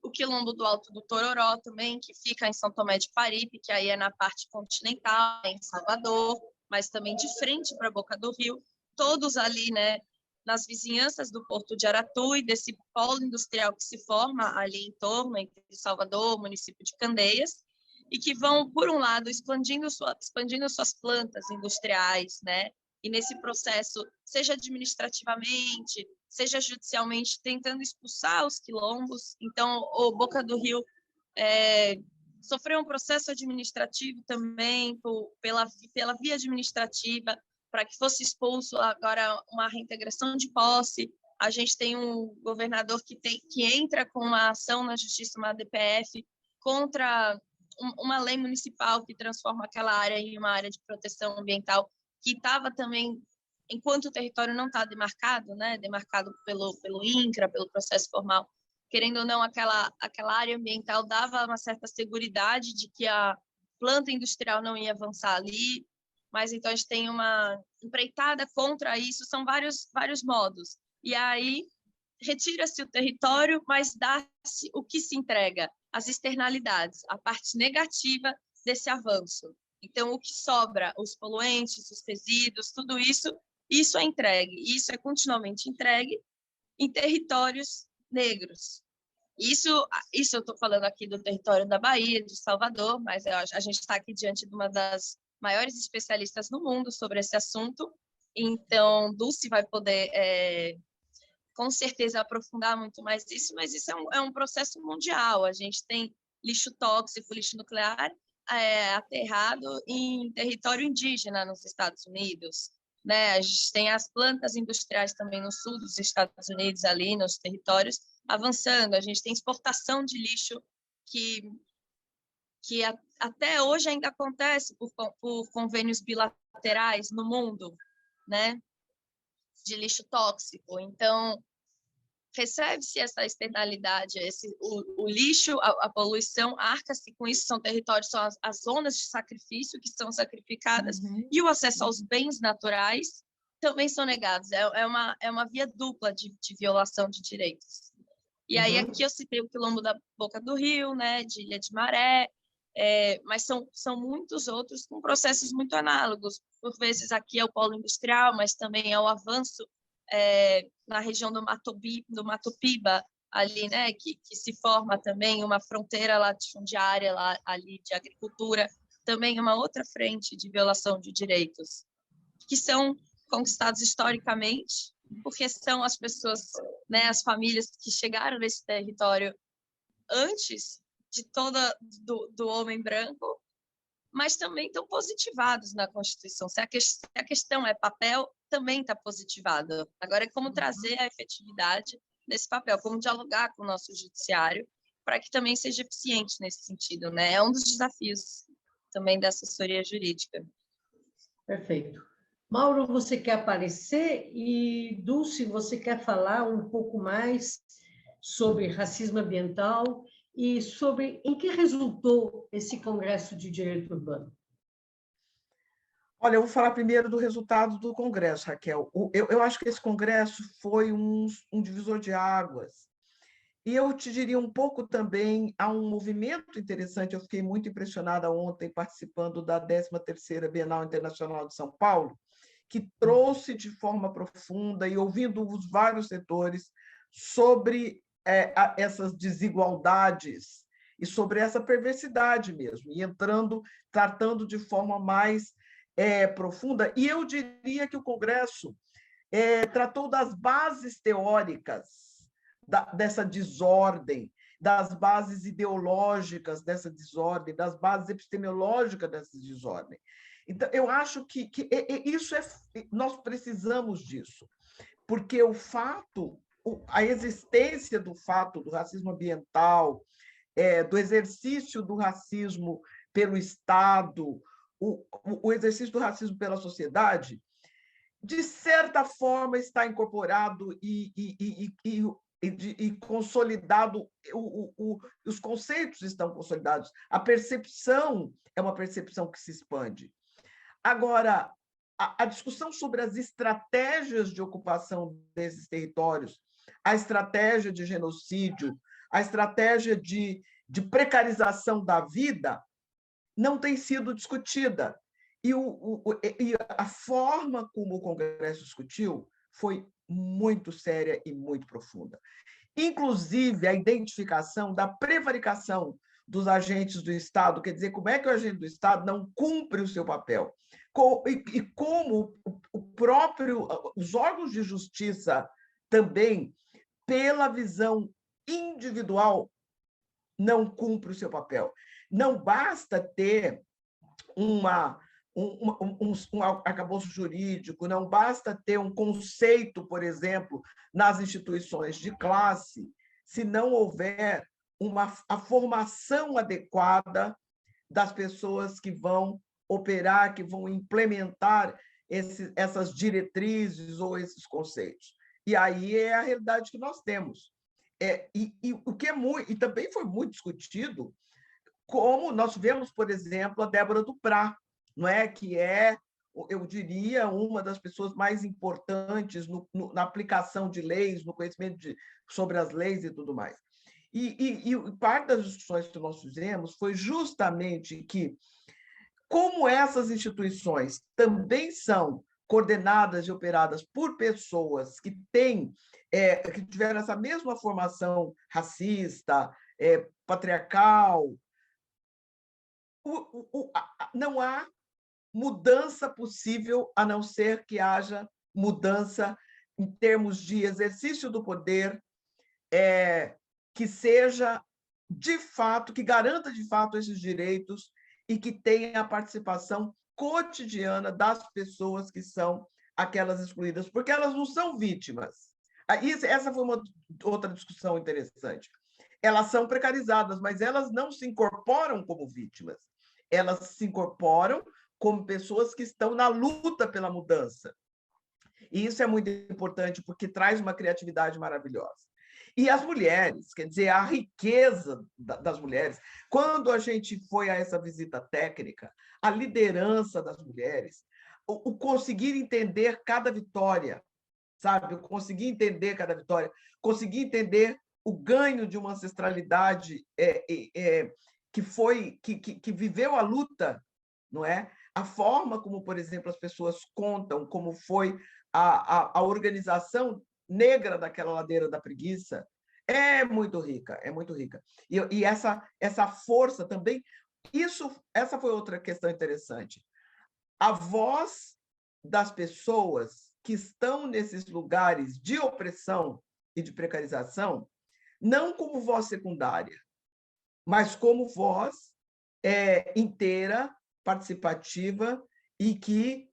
o quilombo do Alto do Tororó também, que fica em São Tomé de Paripe, que aí é na parte continental, em Salvador, mas também de frente para a Boca do Rio, todos ali, né, nas vizinhanças do Porto de Aratu e desse polo industrial que se forma ali em torno, entre Salvador, município de Candeias, e que vão, por um lado, expandindo suas plantas industriais, né? E nesse processo, seja administrativamente, seja judicialmente, tentando expulsar os quilombos. Então, o Boca do Rio sofreu um processo administrativo também, pela via administrativa, para que fosse expulso agora uma reintegração de posse. A gente tem um governador que entra com uma ação na justiça, uma DPF, contra uma lei municipal que transforma aquela área em uma área de proteção ambiental, que estava também, enquanto o território não está demarcado, né, demarcado pelo INCRA, pelo processo formal, querendo ou não, aquela área ambiental dava uma certa seguridade de que a planta industrial não ia avançar ali, mas então a gente tem uma empreitada contra isso, são vários modos. E aí retira-se o território, mas dá-se o que se entrega, as externalidades, a parte negativa desse avanço. Então, o que sobra, os poluentes, os resíduos, tudo isso, isso é entregue. Isso é continuamente entregue em territórios negros. Isso eu estou falando aqui do território da Bahia, de Salvador, mas a gente está aqui diante de uma das maiores especialistas no mundo sobre esse assunto. Então, Dulce vai poder, com certeza, aprofundar muito mais isso, mas isso é um processo mundial. A gente tem lixo tóxico, lixo nuclear, aterrado em território indígena nos Estados Unidos, né? A gente tem as plantas industriais também no sul dos Estados Unidos, ali nos territórios, avançando. A gente tem exportação de lixo que até hoje ainda acontece por convênios bilaterais no mundo, né? De lixo tóxico. Então, recebe-se essa externalidade, o lixo, a poluição, arca-se com isso, são territórios, são as zonas de sacrifício que são sacrificadas, e o acesso aos bens naturais também são negados. É uma via dupla de violação de direitos. E aí aqui eu citei o Quilombo da Boca do Rio, né, de Ilha de Maré, mas são muitos outros com processos muito análogos. Por vezes aqui é o polo industrial, mas também é o avanço na região do Mato Piba, ali, né, que se forma também uma fronteira latifundiária lá, ali de agricultura, também uma outra frente de violação de direitos, que são conquistados historicamente, porque são as pessoas, né, as famílias que chegaram nesse território antes de do homem branco, mas também estão positivados na Constituição. Se a questão é papel, também está positivado. Agora é como trazer a efetividade desse papel, como dialogar com o nosso judiciário para que também seja eficiente nesse sentido, né? É um dos desafios também da assessoria jurídica. Perfeito. Mauro, você quer aparecer? E Dulce, você quer falar um pouco mais sobre racismo ambiental e sobre em que resultou esse Congresso de Direito Urbano? Olha, eu vou falar primeiro do resultado do Congresso, Raquel. Eu acho que esse Congresso foi um divisor de águas. E eu te diria um pouco também, há um movimento interessante, eu fiquei muito impressionada ontem participando da 13ª Bienal Internacional de São Paulo, que trouxe de forma profunda e ouvindo os vários setores sobre essas desigualdades e sobre essa perversidade mesmo, e tratando de forma mais profunda. E eu diria que o Congresso tratou das bases teóricas dessa desordem, das bases ideológicas dessa desordem, das bases epistemológicas dessa desordem. Então, eu acho que isso nós precisamos disso, porque o fato, a existência do fato do racismo ambiental, do exercício do racismo pelo Estado, o exercício do racismo pela sociedade, de certa forma está incorporado e consolidado, os conceitos estão consolidados, a percepção é uma percepção que se expande. Agora, a discussão sobre as estratégias de ocupação desses territórios, a estratégia de genocídio, a estratégia de precarização da vida, não tem sido discutida. E a forma como o Congresso discutiu foi muito séria e muito profunda. Inclusive, a identificação da prevaricação dos agentes do Estado, quer dizer, como é que o agente do Estado não cumpre o seu papel, e como os órgãos de justiça também, pela visão individual, não cumpre o seu papel. Não basta ter um arcabouço jurídico, não basta ter um conceito, por exemplo, nas instituições de classe, se não houver a formação adequada das pessoas que vão operar, que vão implementar essas diretrizes ou esses conceitos. E aí é a realidade que nós temos. O que e também foi muito discutido, como nós tivemos, por exemplo, a Débora Duprá, não é? Que é eu diria, uma das pessoas mais importantes na aplicação de leis, no conhecimento sobre as leis e tudo mais. E parte das discussões que nós fizemos foi justamente que, como essas instituições também são coordenadas e operadas por pessoas que que tiveram essa mesma formação racista, patriarcal, não há mudança possível a não ser que haja mudança em termos de exercício do poder, que seja de fato, que garanta de fato esses direitos e que tenha a participação cotidiana das pessoas que são aquelas excluídas, porque elas não são vítimas. Essa foi uma outra discussão interessante. Elas são precarizadas, mas elas não se incorporam como vítimas. Elas se incorporam como pessoas que estão na luta pela mudança. E isso é muito importante, porque traz uma criatividade maravilhosa. E as mulheres, quer dizer, a riqueza das mulheres. Quando a gente foi a essa visita técnica, a liderança das mulheres, o conseguir entender cada vitória, sabe? O conseguir entender cada vitória, conseguir entender o ganho de uma ancestralidade que viveu a luta, não é? A forma como, por exemplo, as pessoas contam como foi a organização negra daquela ladeira da preguiça é muito rica, é muito rica. E essa força também, essa foi outra questão interessante. A voz das pessoas que estão nesses lugares de opressão e de precarização, não como voz secundária, mas como voz inteira, participativa e que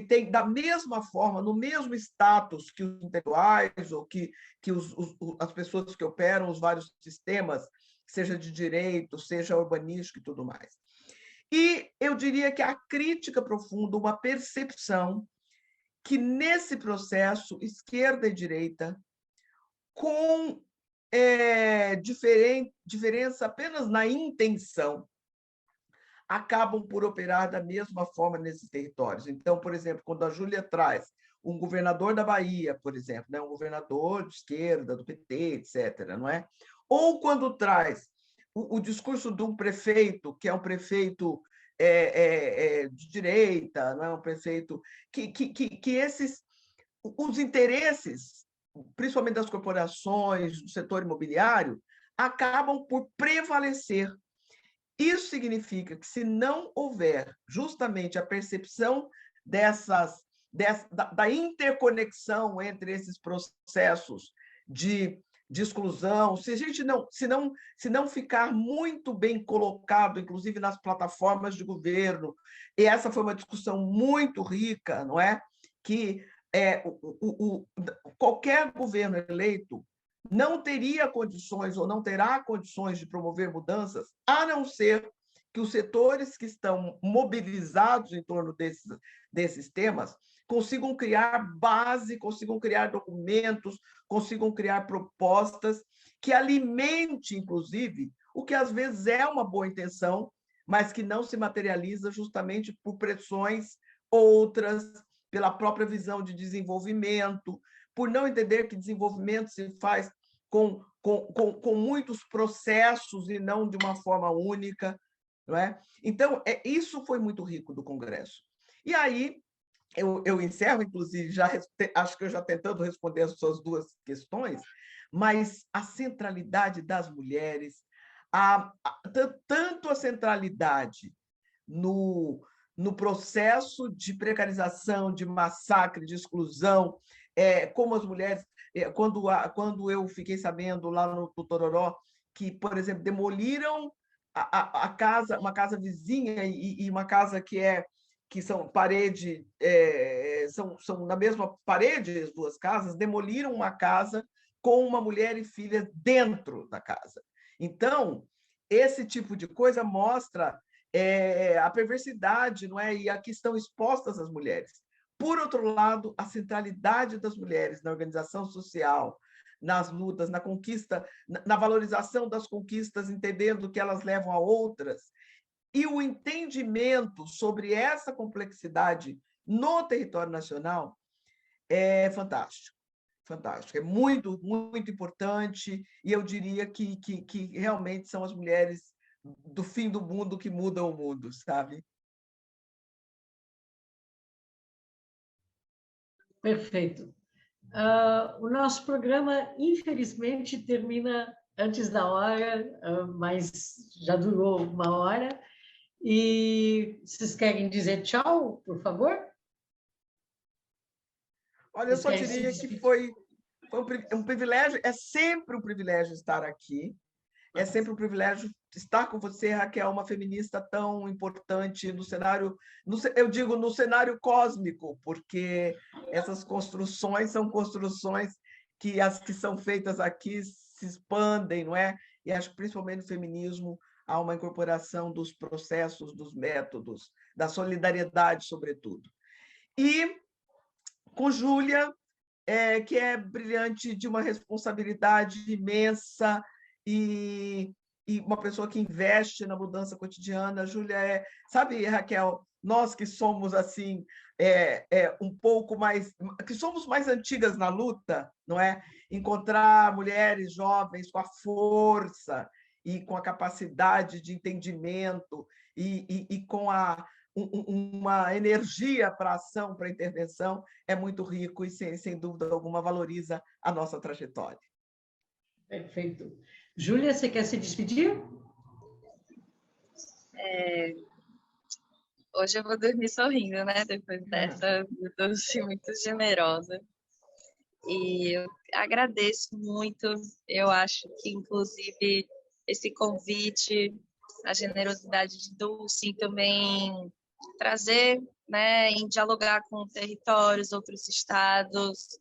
tem, da mesma forma, no mesmo status que os intelectuais ou que as pessoas que operam os vários sistemas, seja de direito, seja urbanístico e tudo mais. E eu diria que a crítica profunda, uma percepção que, nesse processo, esquerda e direita, com diferença apenas na intenção, acabam por operar da mesma forma nesses territórios. Então, por exemplo, quando a Júlia traz um governador da Bahia, por exemplo, né, um governador de esquerda, do PT, etc., não é? Ou quando traz o discurso de um prefeito, que é um prefeito de direita, não é um prefeito que os interesses, principalmente das corporações, do setor imobiliário, acabam por prevalecer. Isso significa que, se não houver justamente a percepção da interconexão entre esses processos de exclusão, se a gente se não ficar muito bem colocado, inclusive nas plataformas de governo, e essa foi uma discussão muito rica, não é? Que qualquer governo eleito não teria condições ou não terá condições de promover mudanças, a não ser que os setores que estão mobilizados em torno desses temas consigam criar base, consigam criar documentos, consigam criar propostas que alimente, inclusive, o que às vezes é uma boa intenção, mas que não se materializa justamente por pressões outras, pela própria visão de desenvolvimento, por não entender que desenvolvimento se faz com muitos processos e não de uma forma única, não é? Então, isso foi muito rico do Congresso. E aí, eu encerro, inclusive, acho que eu já tentando responder as suas duas questões, mas a centralidade das mulheres, tanto a centralidade no processo de precarização, de massacre, de exclusão, como as mulheres, quando eu fiquei sabendo lá no Tororó que, por exemplo, demoliram a casa, uma casa vizinha e uma casa que são parede, são na mesma parede as duas casas, demoliram uma casa com uma mulher e filha dentro da casa. Então, esse tipo de coisa mostra a perversidade, não é? E a que estão expostas as mulheres. Por outro lado, a centralidade das mulheres na organização social, nas lutas, na conquista, na valorização das conquistas, entendendo que elas levam a outras, e o entendimento sobre essa complexidade no território nacional é fantástico. Fantástico, é muito, muito importante, e eu diria que realmente são as mulheres do fim do mundo que mudam o mundo, sabe? Perfeito. O nosso programa, infelizmente, termina antes da hora, mas já durou uma hora. E vocês querem dizer tchau, por favor? Olha, eu Vocês só querem se diria que despedir? foi um privilégio, é sempre um privilégio estar aqui, é sempre um privilégio estar com você, Raquel, uma feminista tão importante no cenário, eu digo no cenário cósmico, porque essas construções são construções que as que são feitas aqui se expandem, não é? E acho que principalmente no feminismo há uma incorporação dos processos, dos métodos, da solidariedade, sobretudo. E com Júlia, que é brilhante, de uma responsabilidade imensa e uma pessoa que investe na mudança cotidiana. Júlia sabe, Raquel, nós que somos assim um pouco mais, que somos mais antigas na luta, não é? Encontrar mulheres jovens com a força e com a capacidade de entendimento e com uma energia para a ação, para a intervenção, é muito rico e, sem dúvida alguma, valoriza a nossa trajetória. Perfeito. Júlia, você quer se despedir? Hoje eu vou dormir sorrindo, né? Depois dessa, eu tô muito generosa. E eu agradeço muito. Eu acho que, inclusive, esse convite, a generosidade de Dulce também trazer, né, em dialogar com territórios, outros estados,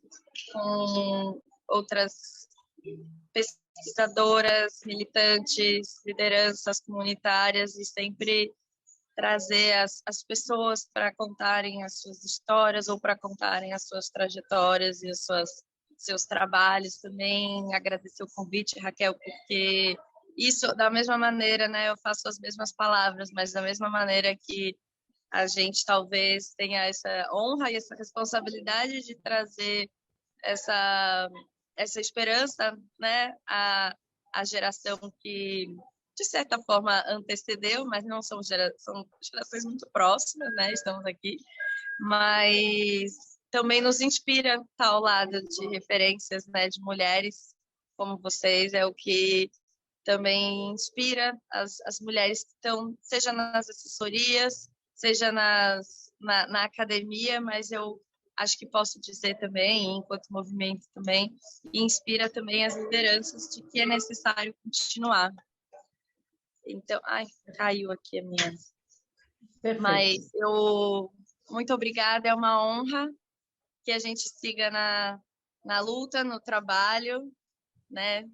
com outras pesquisadoras, militantes, lideranças comunitárias, e sempre trazer as pessoas para contarem as suas histórias ou para contarem as suas trajetórias e os seus trabalhos também. Agradecer o convite, Raquel, porque isso, da mesma maneira, né, eu faço as mesmas palavras, mas da mesma maneira que a gente talvez tenha essa honra e essa responsabilidade de trazer essa esperança, né, a geração que de certa forma antecedeu, mas não são gerações muito próximas, né? Estamos aqui, mas também nos inspira estar ao lado de referências, né, de mulheres como vocês, é o que também inspira as mulheres que estão, seja nas assessorias, seja na academia, mas eu acho que posso dizer também, enquanto movimento também, e inspira também as lideranças de que é necessário continuar. Então, caiu aqui a minha. Perfeito. Mas muito obrigada, é uma honra que a gente siga na luta, no trabalho, né?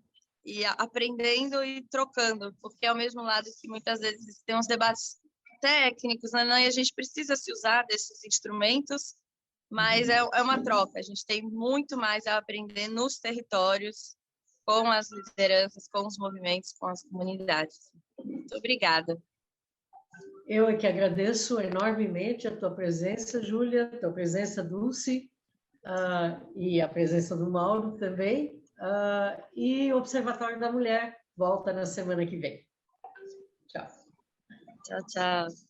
E aprendendo e trocando, porque é ao mesmo lado que muitas vezes tem uns debates técnicos, né? E a gente precisa se usar desses instrumentos, mas é uma troca. A gente tem muito mais a aprender nos territórios, com as lideranças, com os movimentos, com as comunidades. Muito obrigada. Eu é que agradeço enormemente a tua presença, Júlia, a tua presença, Dulce, e a presença do Mauro também. E o Observatório da Mulher volta na semana que vem. Tchau. Tchau, tchau.